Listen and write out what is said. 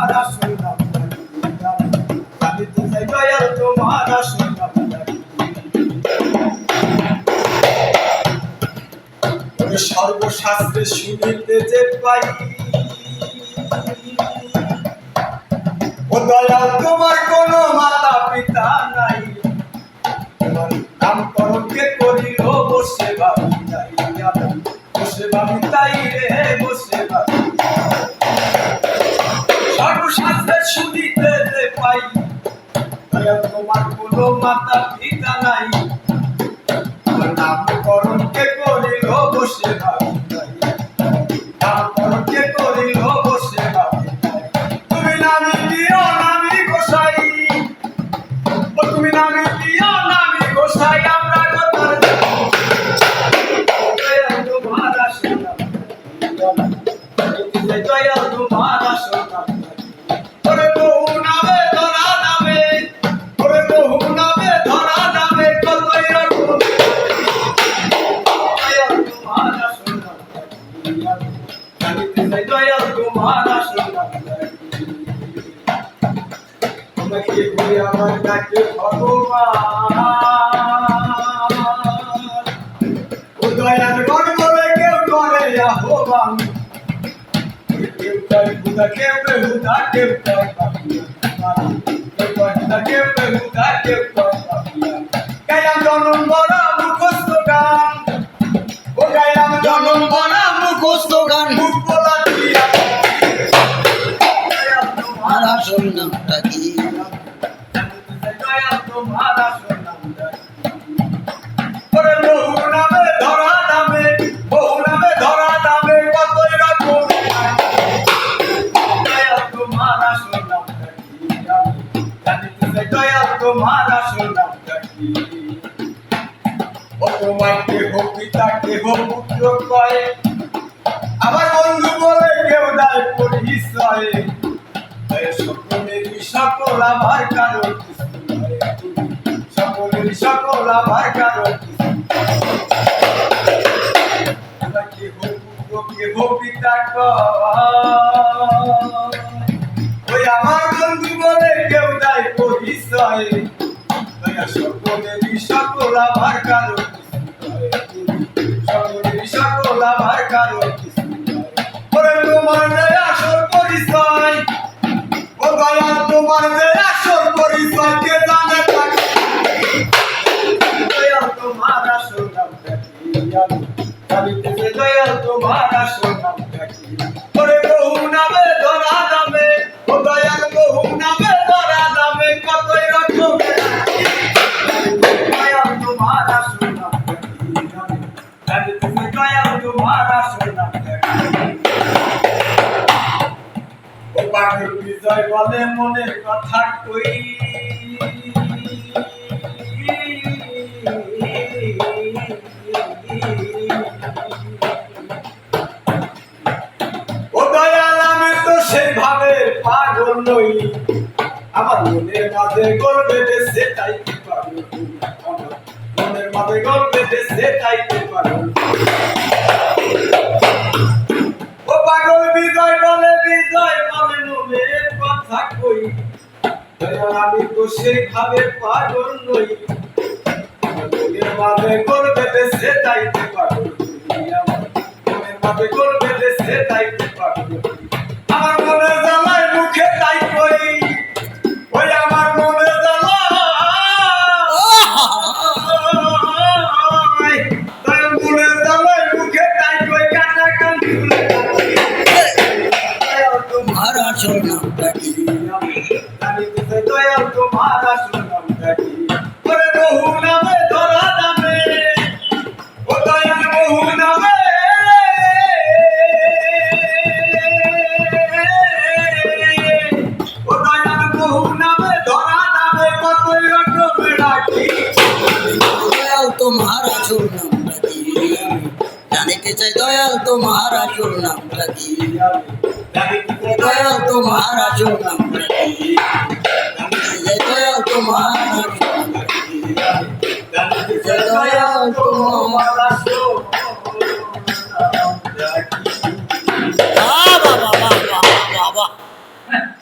তোমার আসল নাম জানিতে চাই দয়াল তোমার আসল নাম সর্বশাস্ত্রে শুনিতে যে পাই ও দয়াল তোমার কোনো মাতা পিতা নাই তোমার নামকরণকে করিল বসে ভাবি তাই বসে ভাবি তাই রে বসে ভাবি সর্বশাস্ত্রে শুনিতে যে পাই দয়াল তোমার কোনো মাতা পিতা নাই তোমার নামকরণকে করিল বসে ভাবি তাই নামকরণকে করিল বসে ভাবি তুমি নামি দিও নামি গোসাই ও তুমি নামি দিও নামি গোসাই আমরা কথার দয়াল তোমার আসল নাম দয়াল তোমার আসল নাম ওরে বহু নামে ধরা নামে ওরে বহু নামে ধরা নামে কতই রকম দয়াল তোমার আসল নাম জানিতে চাই দয়াল তোমার আসল নাম তোমাকে বলি আমার ডাকে ভগবান ও দয়াল গণ বলে কেউ করে আহ্বান কেউ কয় খুদা কেউ বেহুদা কেউ কয় পাপিয়া কেউ কয় খুদা কেউ বেহুদা কেউ কয় পাপিয়া গাইলাম জনম বড় মুখস্থ গান ও গাইলাম জনম বড় মুখস্থ গান মুখ বলা দিয়া দয়াল তোমার আসল নামটা কি? দয়াল তোমার আসল নামটা ওরে বহু নামে ধরা নামে বহু নামে ধরা নামে কতই রকম দয়াল তোমার আসল নামটা জানিতে চাই দয়াল তোমার আসল নামটা ও তোমার কেহ পিতা কেহ পুত্র কয় আমার বন্ধু বলে কেউ দায় পরিচয় সকলেরই সকল আমার কারণ সকলেরই সকল আমার কারণ কেহ পুত্র কেহ পিতা ওই আমার বন্ধু বলে কেউ দায় পরিচয় সকলেরই সকল আমার কারণ সকলেরই সকল আমার কারণ ওরে তোমার যে আসল পরিচয় ও দয়াল তোমার যে আসল পরিচয় কে জানে তাকে দয়াল তোমার আসল নামটা কি জানিতে চাই দয়াল তোমার আসল নামটা কি ওরে বহু নামে ধরা নামে ও দয়াল বহু নামে ধরা নামে কতই রকমের দয়াল তোমার আসল নামটা কি জানিতে চাই দয়াল তোমার আসল নামটা কি ও পাগল বিজয় বলে মনের কথা কই ও দয়াল আমি তো সেইভাবে পাগল নই আমার মনের মাঝে গল্পে বেঁচে তাইতে পারো আমার মনের মাঝে গল্পে বেঁচে তাইতে পারো ও পাগল বিজয় বলে মনের কথা কই দয়াল আমি তো সেইভাবে পাগল নই মনের মাঝে গল্পে বেঁচে তাইতে পারো মনের মাঝে গল্পে বেঁচে তাইতে পারো আমার মনে জ্বালায় মুখে তাই কই ওই আমার মনে জ্বালায় দয়াল মনে জ্বালায় মুখে তাই কই কান্না কান তুলে দয়াল তোমার আসল নামটা কি? জানিতে চাই দয়াল তোমার আসল নামটা কি ওরে বহু নামে ধরা নামে ও দয়াল বহু নামে ও দয়াল বহু নামে ধরা নামে কতই রকমের ডাকি দয়াল তোমার আসল নামটা কি? জানিতে চাই দয়াল তোমার আসল নামটা কি? দয়াল তোমার আসল নামটা কি? জানিতে চাই দয়াল তোমার আসল নামটা কি? জানিতে চাই দয়াল তোমার আসল নামটা কি বাবা বাবা বাবা বাবা